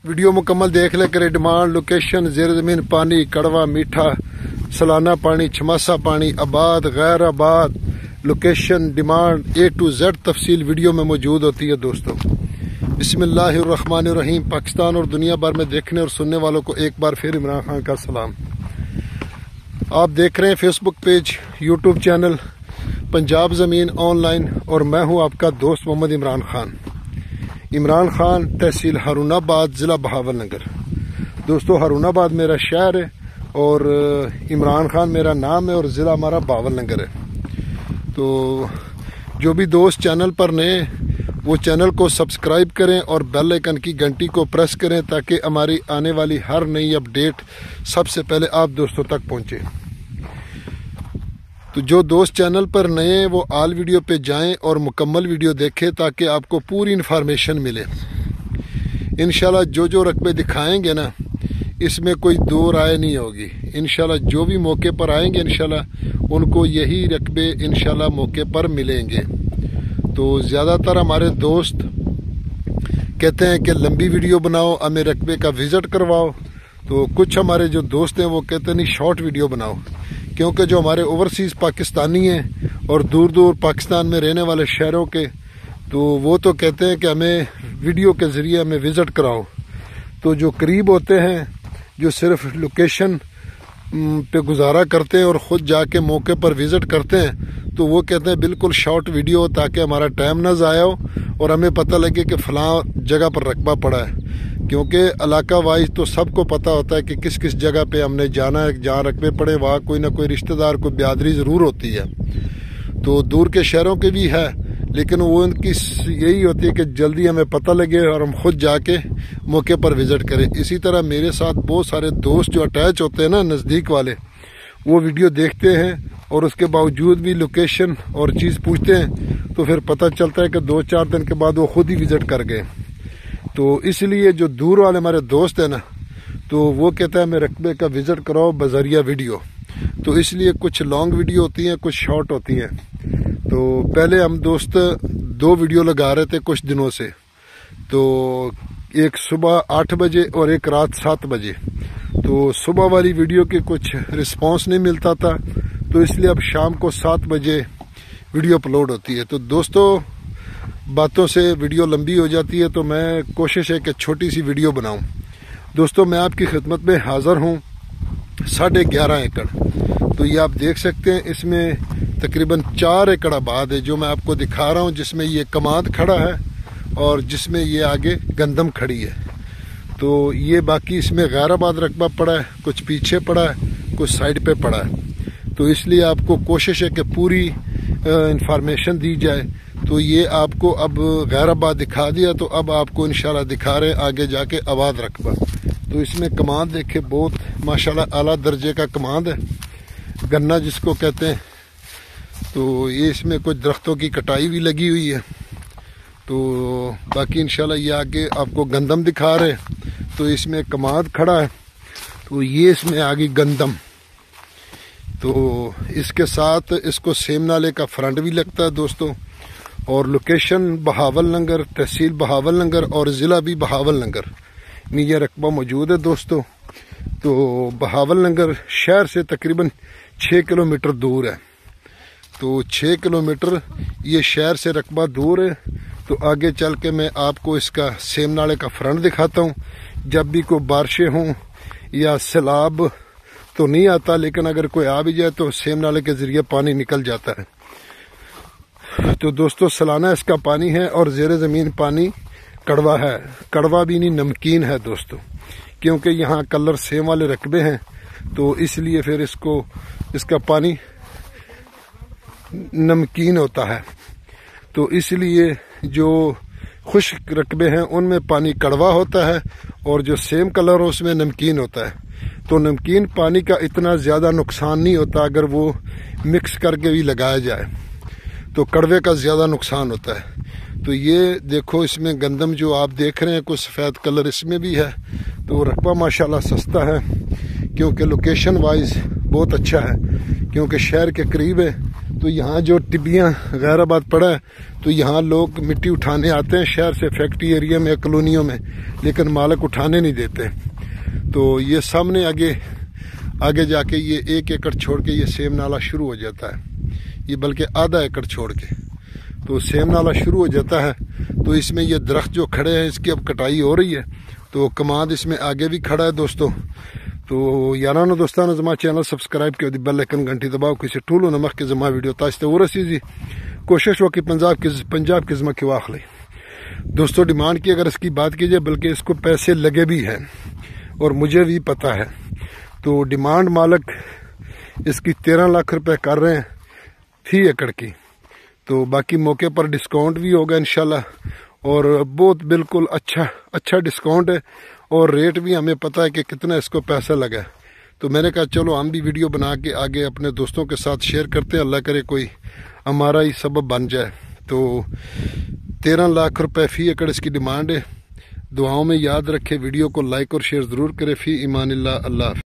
Video मुकम्मल देख ले करे। डिमांड, लोकेशन, ज़ेर ज़मीन पानी, कड़वा, मीठा, सालाना पानी, छमासा पानी, आबाद, गैर आबाद, location, demand, A to Z तफसील वीडियो में मौजूद होती है दोस्तों। बिस्मिल्लाहिर्रहमानिर्रहीम। पाकिस्तान और दुनिया भर में देखने और सुनने वालों को एक बार फिर इमरान खान का सलाम। आप देख रहे हैं Facebook page, YouTube channel Punjab ज़मीन ऑनलाइन, और मैं हूं आपका दोस्त मोहम्मद इमरान खान। इमरान खान, तहसील हारूनाबाद, ज़िला बहावलनगर। दोस्तों, हारूनाबाद मेरा शहर है और इमरान खान मेरा नाम है और ज़िला हमारा बहावलनगर है। तो जो भी दोस्त चैनल पर नए, वो चैनल को सब्सक्राइब करें और बेल आइकन की घंटी को प्रेस करें ताकि हमारी आने वाली हर नई अपडेट सबसे पहले आप दोस्तों तक पहुंचे। तो जो दोस्त चैनल पर नए हैं वो आल वीडियो पे जाएं और मुकम्मल वीडियो देखें ताकि आपको पूरी इन्फॉर्मेशन मिले। इंशाल्लाह जो रकबे दिखाएंगे ना, इसमें कोई दो राय नहीं होगी। इंशाल्लाह जो भी मौके पर आएंगे इंशाल्लाह उनको यही रकबे इंशाल्लाह मौके पर मिलेंगे। तो ज़्यादातर हमारे दोस्त कहते हैं कि लंबी वीडियो बनाओ, हमें रकबे का विज़िट करवाओ। तो कुछ हमारे जो दोस्त हैं वो कहते हैं नहीं, शॉर्ट वीडियो बनाओ, क्योंकि जो हमारे ओवरसीज़ पाकिस्तानी हैं और दूर दूर पाकिस्तान में रहने वाले शहरों के, तो वो तो कहते हैं कि हमें वीडियो के ज़रिए हमें विज़िट कराओ। तो जो करीब होते हैं, जो सिर्फ लोकेशन पे गुजारा करते हैं और ख़ुद जाके मौके पर विज़िट करते हैं, तो वो कहते हैं बिल्कुल शॉर्ट वीडियो हो ताकि हमारा टाइम ना ज़ाया हो और हमें पता लगे कि फ़लाँ जगह पर रकबा पड़ा है। क्योंकि इलाका वाइज तो सबको पता होता है कि किस किस जगह पे हमने जाना है, जहाँ रकबे पड़े वहाँ कोई ना कोई रिश्तेदार, कोई बिरादरी ज़रूर होती है। तो दूर के शहरों के भी है, लेकिन वो उनकी यही होती है कि जल्दी हमें पता लगे और हम खुद जाके मौके पर विज़िट करें। इसी तरह मेरे साथ बहुत सारे दोस्त जो अटैच होते हैं ना, नज़दीक वाले, वो वीडियो देखते हैं और उसके बावजूद भी लोकेशन और चीज़ पूछते हैं, तो फिर पता चलता है कि 2-4 दिन के बाद वो खुद ही विज़िट कर गए। तो इसलिए जो दूर वाले हमारे दोस्त हैं ना, तो वो कहता है हमें रकबे का विज़िट कराओ बज़रिया वीडियो। तो इसलिए कुछ लॉन्ग वीडियो होती हैं, कुछ शॉर्ट होती हैं। तो पहले हम दोस्त 2 वीडियो लगा रहे थे कुछ दिनों से, तो एक सुबह 8 बजे और एक रात 7 बजे। तो सुबह वाली वीडियो के कुछ रिस्पांस नहीं मिलता था, तो इसलिए अब शाम को 7 बजे वीडियो अपलोड होती है। तो दोस्तों, बातों से वीडियो लंबी हो जाती है, तो मैं कोशिश है कि छोटी सी वीडियो बनाऊं। दोस्तों, मैं आपकी खिदमत में हाज़िर हूं 11.5 एकड़। तो ये आप देख सकते हैं, इसमें तकरीबन 4 एकड़ आबाद है जो मैं आपको दिखा रहा हूं, जिसमें ये कमाद खड़ा है और जिसमें ये आगे गंदम खड़ी है। तो ये बाकी इसमें गैर आबाद रकबा पड़ा है, कुछ पीछे पड़ा है, कुछ साइड पे पड़ा है। तो इसलिए आपको कोशिश है कि पूरी इंफॉर्मेशन दी जाए। तो ये आपको अब गैर आबाद दिखा दिया, तो अब आपको इंशाल्लाह दिखा रहे हैं आगे जाके आबाद रकबा। तो इसमें कमाद देखे, बहुत माशाल्लाह आला दर्जे का कमाद है, गन्ना जिसको कहते हैं। तो ये इसमें कुछ दरख्तों की कटाई भी लगी हुई है। तो बाकी इंशाल्लाह ये आगे आपको गंदम दिखा रहे हैं। तो इसमें कमाद खड़ा है, तो ये इसमें आगे गंदम। तो इसके साथ इसको सेम नाले का फ्रंट भी लगता है दोस्तों, और लोकेशन बहावलनगर, तहसील बहावलनगर और ज़िला भी बहावलनगर में यह रकबा मौजूद है दोस्तों। तो बहावलनगर शहर से तकरीबन 6 किलोमीटर दूर है। तो 6 किलोमीटर ये शहर से रकबा दूर है। तो आगे चल के मैं आपको इसका सेम नाले का फ्रंट दिखाता हूँ। जब भी कोई बारिशें हों या सैलाब तो नहीं आता, लेकिन अगर कोई आ भी जाए तो सेम नाले के ज़रिए पानी निकल जाता है। तो दोस्तों, सालाना इसका पानी है और ज़ेरे ज़मीन पानी कड़वा है। कड़वा भी नहीं, नमकीन है दोस्तों, क्योंकि यहाँ कलर सेम वाले रकबे हैं, तो इसलिए फिर इसका पानी नमकीन होता है। तो इसलिए जो खुश्क रकबे हैं उनमें पानी कड़वा होता है और जो सेम कलर हो उसमें नमकीन होता है। तो नमकीन पानी का इतना ज़्यादा नुकसान नहीं होता अगर वो मिक्स करके भी लगाया जाए, तो कड़वे का ज़्यादा नुकसान होता है। तो ये देखो, इसमें गंदम जो आप देख रहे हैं कुछ सफ़ेद कलर इसमें भी है। तो रकबा माशाल्लाह सस्ता है, क्योंकि लोकेशन वाइज बहुत अच्छा है, क्योंकि शहर के करीब है। تو یہاں جو ٹبیاں غیر آباد پڑا ہے تو یہاں لوگ مٹی اٹھانے آتے ہیں شہر سے فیکٹری ایریا میں کالونیوں میں، لیکن مالک اٹھانے نہیں دیتے. تو یہ سامنے آگے جا کے یہ 1 ایکڑ چھوڑ کے یہ سیم نالا شروع ہو جاتا ہے، یہ بلکہ آدھا ایکڑ چھوڑ کے تو سیم نالا شروع ہو جاتا ہے. تو اس میں یہ درخت جو کھڑے ہیں اس کی اب کٹائی ہو رہی ہے، تو کماد اس میں آگے بھی کھڑا ہے دوستو. تو یارانو دوستانو زما چینل سبسکرائب کیا دی بیل آئکن گھنٹی دباؤ کسی ٹولو نمک کے زما ویڈیو تاستے وہ رسیزی کوشش ہو کہ پنجاب کی زما کی واخلی دوستو. ڈیمانڈ کی اگر اس کی بات کیجئے بلکہ اس کو پیسے لگے بھی ہیں اور مجھے بھی پتہ ہے. تو ڈیمانڈ مالک اس کی 13 لاکھ روپے کر رہے ہیں 3 ایکڑ کی. تو باقی موقع پر ڈسکاؤنٹ بھی ہوگا انشاءاللہ، اور بہت بالکل اچھا ڈسکاؤنٹ ہے، اور ریٹ بھی ہمیں پتہ ہے کہ کتنا اس کو پیسہ لگا ہے. تو میں نے کہا چلو ہم بھی ویڈیو بنا کے آگے اپنے دوستوں کے ساتھ شیئر کرتے ہیں، اللہ کرے کوئی ہمارا ہی سبب بن جائے. تو 13 لاکھ روپے فی ایکڑ اس کی ڈیمانڈ ہے. دعاؤں میں یاد رکھے، ویڈیو کو لائک اور شیئر ضرور کرے. فی ایمان اللہ. اللہ حافظ.